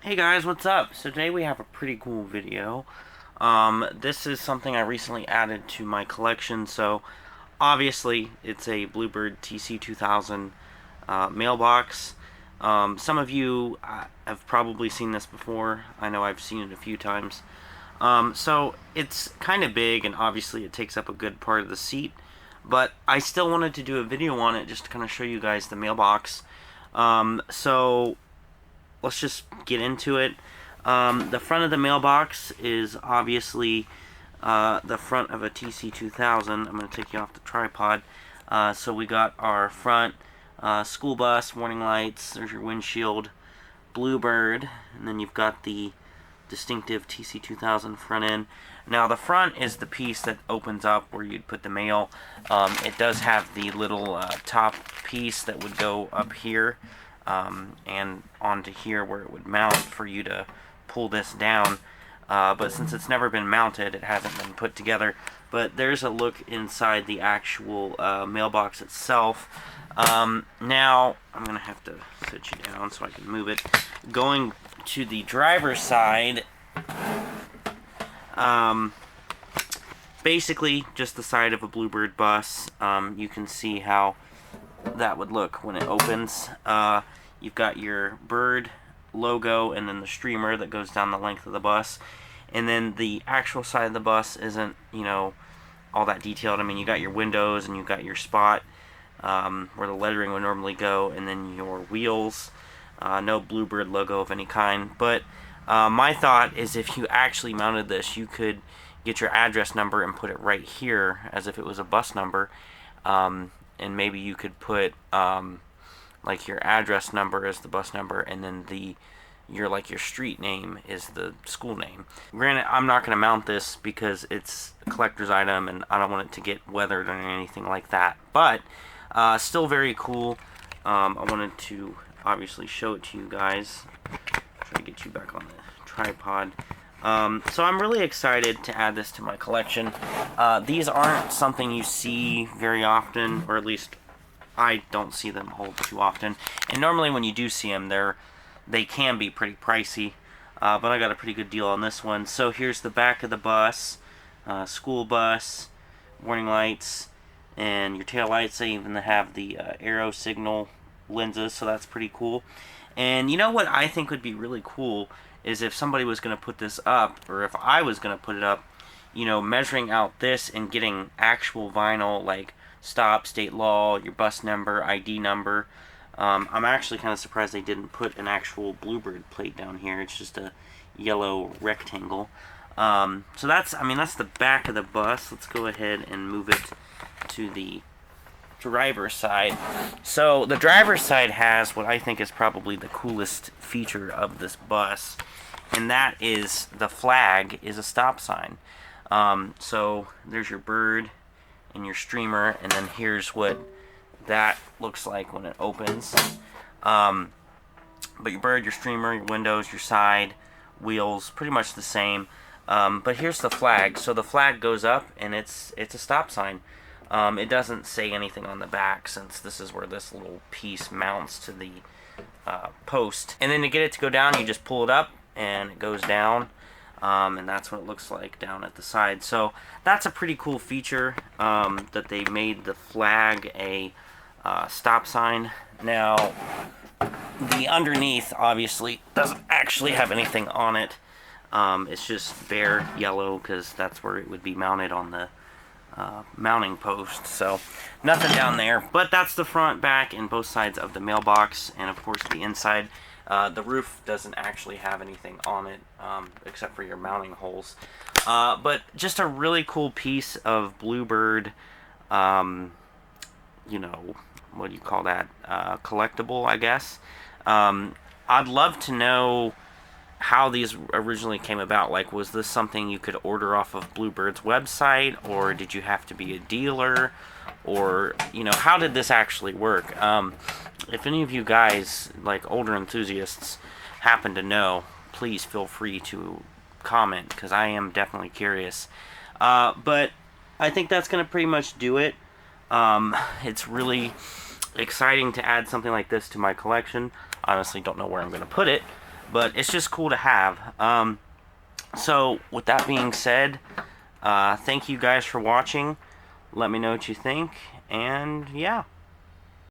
Hey guys, what's up? So today we have a pretty cool video. This is something I recently added to my collection. So obviously it's a Bluebird TC2000 mailbox. Some of you have probably seen this before. I know I've seen it a few times. So it's kind of big, and obviously it takes up a good part of the seat. But I still wanted to do a video on it just to kind of show you guys the mailbox. So let's just get into it. The front of the mailbox is obviously the front of a TC2000. I'm going to take you off the tripod. So we got our front school bus, warning lights, there's your windshield, Bluebird, and then you've got the distinctive TC2000 front end. Now the front is the piece that opens up where you'd put the mail. It does have the little top piece that would go up here and onto here where it would mount for you to pull this down. But since it's never been mounted, it hasn't been put together. But there's a look inside the actual mailbox itself. Now I'm gonna have to sit you down so I can move it. Going to the driver's side, basically just the side of a Bluebird bus. You can see how that would look when it opens. You've got your bird logo and then the streamer that goes down the length of the bus, and then the actual side of the bus isn't, you know, all that detailed. I mean, you got your windows and you got your spot where the lettering would normally go, and then your wheels. No Bluebird logo of any kind, but my thought is if you actually mounted this, you could get your address number and put it right here as if it was a bus number, and maybe you could put like your address number as the bus number, and then your street name is the school name. Granted, I'm not going to mount this because it's a collector's item and I don't want it to get weathered or anything like that, but still very cool. I wanted to obviously show it to you guys. Try to get you back on the tripod. So I'm really excited to add this to my collection. These aren't something you see very often, or at least I don't see them all too often. And normally when you do see them, they can be pretty pricey. But I got a pretty good deal on this one. So here's the back of the bus, school bus, warning lights, and your tail lights. They even have the arrow signal lenses, so that's pretty cool. And you know what I think would be really cool is if somebody was going to put this up, or if I was going to put it up, you know, measuring out this and getting actual vinyl, like stop, state law, your bus number, ID number. I'm actually kind of surprised they didn't put an actual Bluebird plate down here. It's just a yellow rectangle. So that's the back of the bus. Let's go ahead and move it to the driver's side. So the driver's side has what I think is probably the coolest feature of this bus, and that is the flag is a stop sign. So there's your bird and your streamer, and then here's what that looks like when it opens. But your bird, your streamer, your windows, your side, wheels, pretty much the same. But here's the flag. So the flag goes up, and it's a stop sign. It doesn't say anything on the back, since this is where this little piece mounts to the post. And then to get it to go down, you just pull it up, and it goes down. And that's what it looks like down at the side. So that's a pretty cool feature, that they made the flag a stop sign. Now, the underneath obviously doesn't actually have anything on it. It's just bare yellow because that's where it would be mounted on the mounting post. So nothing down there, but that's the front, back, and both sides of the mailbox. And of course the inside. The roof doesn't actually have anything on it except for your mounting holes. But just a really cool piece of Bluebird, you know, what do you call that? Collectible, I guess. I'd love to know how these originally came about. Like, was this something you could order off of Bluebird's website, or did you have to be a dealer? Or, you know, how did this actually work? If any of you guys, like older enthusiasts, happen to know, please feel free to comment, because I am definitely curious. But I think that's going to pretty much do it. It's really exciting to add something like this to my collection. Honestly, don't know where I'm going to put it. but it's just cool to have. So with that being said, thank you guys for watching. Let me know what you think, and yeah.